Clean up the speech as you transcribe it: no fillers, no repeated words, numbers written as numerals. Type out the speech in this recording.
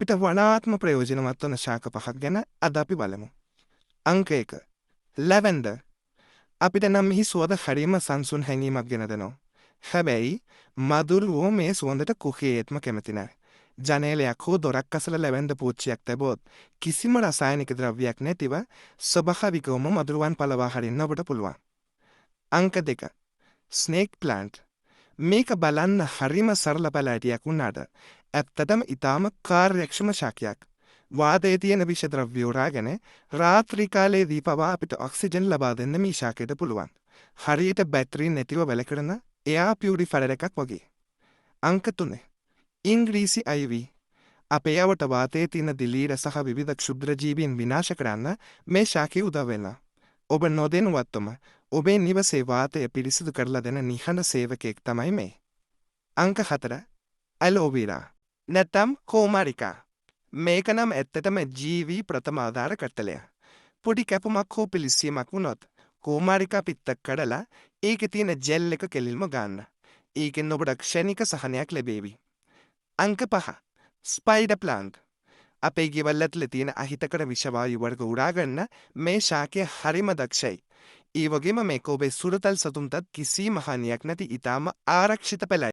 අපිට වඩාත්ම ප්‍රයෝජනවත් වන ශාක පහක් ගැන අද අපි බලමු. අංක 1. ලැවෙන්ඩර්. අපිට නම් මෙහි සුවඳ හරිම සංසුන් හැඟීමක් ගෙන දෙනවා. හැබැයි මදුරුවෝ මේ සුවඳට කුකේත්ම කැමති නැහැ. ජනේලයක් හෝ දොරක් අසල ලැවෙන්ඩර් පූච්චියක් තැබුවොත් කිසිම රසායනික ද්‍රව්‍යයක් නැතිව ස්වභාවිකවම මදුරුවන් පලවා හරින්න ඔබට පුළුවන්. අංක 2. Snake plant. මේක බලන්න හරිම සරල පැලෑටියක් වුණාට ඇත්තටම ඊටාම කාර්යක්ෂම ශාකයක්. වාතයේ තියෙන විෂ ද්‍රව්‍ය උරාගෙන රාත්‍රී කාලයේදී පවා අපිට ඔක්සිජන් ලබා දෙන්න මේ ශාකයට පුළුවන්. හරියට බැටරි නැතිව වැළකරන එයා පියුරිෆයර් එකක් වගේ. අංක 3. ඉංග්‍රීසි අයිවී. අපේ යවට වාතයේ තියෙන දිලීර සහ විවිධ ක්ෂුද්‍ර ජීවීන් විනාශ කරන්න මේ ශාකය උදව් වෙනවා. ඔබ නොදැනුවත්වම ඔබේ නිවසේ වාතය පිරිසිදු කරලා දෙන නිහඬ සේවකයෙක් තමයි මේ. අංක 4. ඇලෝවීරා. නැත්නම් කෝමාරිකා. මේක නම් ඇත්තටම ජීවී ප්‍රථම ආධාර කට්ටලය. පොඩි කැපුමක් හෝ පිලිස්සීමක් වුණොත් කෝමාරිකා පිත්තක් කඩලා ඒකේ තියෙන ජෙල් එක කෙලින්ම ගන්න. ඒකෙන් ඔබට ක්ෂණික සහනයක් ලැබේවි. අංක 5. Spider plant. අපේ ගෙවල් ඇතුලේ තියෙන අහිතකර විෂවායු වර්ග උරාගන්න මේ ශාකය හරිම දක්ෂයි. ඒ වගේම මේක ඔබේ සුරතල් සතුන්ටත් කිසිම හානියක් නැති ඊටාම ආරක්ෂිත පැලැයි.